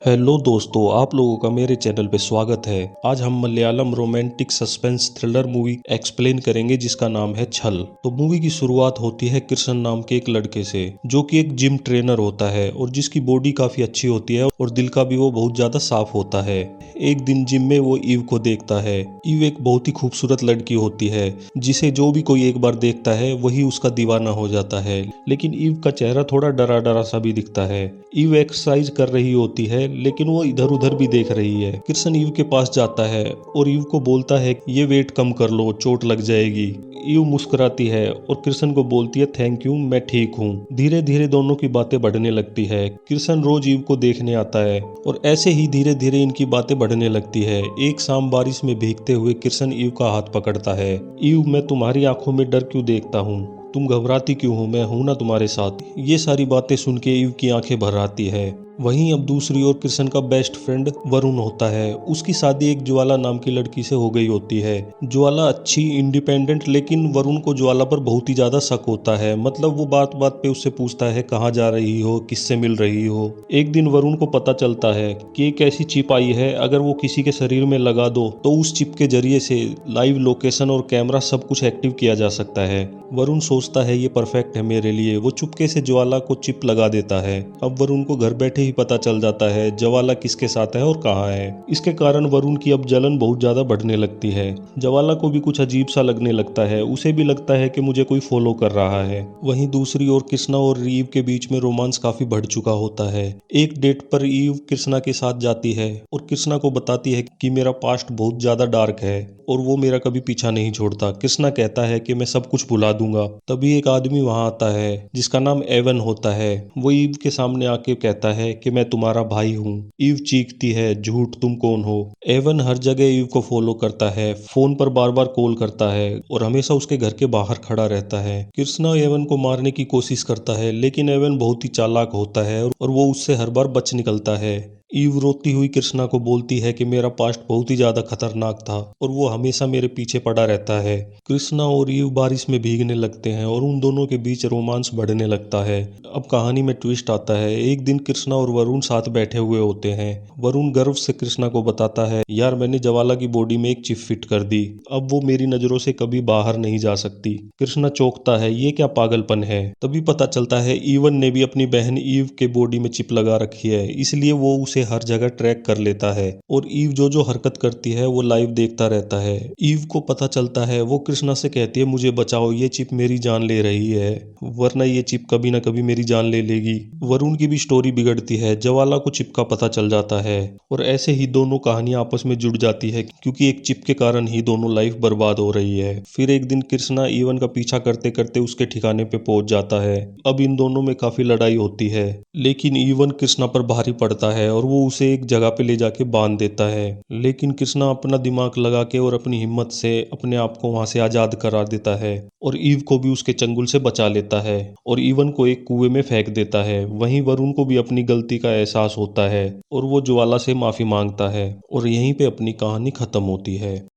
Hello दोस्तों, आप लोगों का मेरे चैनल पे स्वागत है। आज हम Malayalam romantic suspense thriller movie explain करेंगे जिसका नाम है छल। तो मूवी की शुरुआत होती है कृष्ण नाम के एक लड़के से, जो कि एक जिम ट्रेनर होता है और जिसकी बॉडी काफी अच्छी होती है और दिल का भी वो बहुत ज्यादा साफ होता है। एक दिन जिम में वो ईव को देखता है। ईव एक बहुत ही खूबसूरत लड़की होती है जिसे जो भी कोई एक बार देखता है वही उसका दीवाना हो जाता है। लेकिन ईव का चेहरा थोड़ा डरा डरा सा भी दिखता है। ईव एक्सरसाइज कर रही होती है लेकिन वो इधर उधर भी देख रही है। कृष्ण ईव के पास जाता है और ईव को बोलता है ये वेट कम कर लो, चोट लग जाएगी। ईव मुस्कुराती है और कृष्ण को बोलती है थैंक यू, मैं ठीक हूँ। धीरे धीरे दोनों की बातें बढ़ने लगती है। कृष्ण रोज ईव को देखने आता है और ऐसे ही धीरे धीरे इनकी बातें बढ़ने लगती है। एक शाम बारिश में भीगते हुए कृष्ण ईव का हाथ पकड़ता है। ईव, मैं तुम्हारी आंखों में डर क्यों देखता हूँ? तुम घबराती क्यों हो? मैं हूं ना तुम्हारे साथ। ये सारी बातें सुन के ईव की आंखें भर आती है। वहीं अब दूसरी ओर कृष्ण का बेस्ट फ्रेंड वरुण होता है। उसकी शादी एक ज्वाला नाम की लड़की से हो गई होती है। ज्वाला अच्छी, इंडिपेंडेंट, लेकिन वरुण को ज्वाला पर बहुत ही ज्यादा शक होता है। मतलब वो बात बात पे उससे पूछता है कहाँ जा रही हो, किससे मिल रही हो। एक दिन वरुण को पता चलता है कि एक ऐसी चिप आई है, अगर वो किसी के शरीर में लगा दो तो उस चिप के जरिए से लाइव लोकेशन और कैमरा सब कुछ एक्टिव किया जा सकता है। वरुण सोचता है ये परफेक्ट है मेरे लिए। वो चुपके से ज्वाला को चिप लगा देता है। अब वरुण को घर बैठे ही पता चल जाता है ज्वाला किसके साथ है और कहाँ है। इसके कारण वरुण की अब जलन बहुत ज्यादा बढ़ने लगती है। ज्वाला को भी कुछ अजीब सा लगने लगता है। उसे भी लगता है कि मुझे कोई फॉलो कर रहा है। वहीं दूसरी ओर कृष्णा और ईव के बीच में रोमांस काफी बढ़ चुका होता है। एक डेट पर ईव कृष्णा के साथ जाती है और कृष्णा को बताती है कि मेरा पास्ट बहुत ज्यादा डार्क है और वो मेरा कभी पीछा नहीं छोड़ता। कृष्णा कहता है कि मैं सब कुछ भुला दूंगा। तभी एक आदमी वहां आता है जिसका नाम एवन होता है। वो ईव के सामने आके कहता है कि मैं तुम्हारा भाई हूँ। ईव चीखती है झूठ, तुम कौन हो? एवन हर जगह ईव को फॉलो करता है, फोन पर बार बार कॉल करता है और हमेशा उसके घर के बाहर खड़ा रहता है। कृष्णा एवन को मारने की कोशिश करता है लेकिन एवन बहुत ही चालाक होता है और वो उससे हर बार बच निकलता है। ईव रोती हुई कृष्णा को बोलती है कि मेरा पास्ट बहुत ही ज्यादा खतरनाक था और वो हमेशा मेरे पीछे पड़ा रहता है। कृष्णा और ईव बारिश में भीगने लगते हैं और उन दोनों के बीच रोमांस बढ़ने लगता है। अब कहानी में ट्विस्ट आता है। एक दिन कृष्णा और वरुण साथ बैठे हुए होते हैं। वरुण गर्व से कृष्णा को बताता है यार, मैंने ज्वाला की बॉडी में एक चिप फिट कर दी। अब वो मेरी नजरों से कभी बाहर नहीं जा सकती। कृष्णा चौंकता है, ये क्या पागलपन है। तभी पता चलता है ईवन ने भी अपनी बहन ईव के बॉडी में चिप लगा रखी है, इसलिए वो उसे हर जगह ट्रैक कर लेता है और ईव जो जो हरकत करती है वो लाइव देखता रहता है। ईव को पता चलता है। वो कृष्णा से कहती है मुझे बचाओ, ये चिप मेरी जान ले रही है, वरना ये चिप कभी ना कभी मेरी जान ले लेगी। वरुण की भी स्टोरी बिगड़ती है। ज्वाला को चिप का पता चल जाता है और ऐसे ही दोनों कहानियां आपस में जुड़ जाती है क्योंकि एक चिप के कारण ही दोनों लाइफ बर्बाद हो रही है। फिर एक दिन कृष्णा ईवन का पीछा करते करते उसके ठिकाने पे पहुंच जाता है। अब इन दोनों में काफी लड़ाई होती है लेकिन ईवन कृष्णा पर भारी पड़ता है और वो उसे एक जगह पे ले जाके बांध देता है। लेकिन कृष्णा अपना दिमाग लगा के और अपनी हिम्मत से अपने आप को वहां से आजाद करा देता है और ईव को भी उसके चंगुल से बचा लेता है और ईवन को एक कुएं में फेंक देता है। वहीं वरुण को भी अपनी गलती का एहसास होता है और वो ज्वाला से माफी मांगता है और यहीं पे अपनी कहानी खत्म होती है।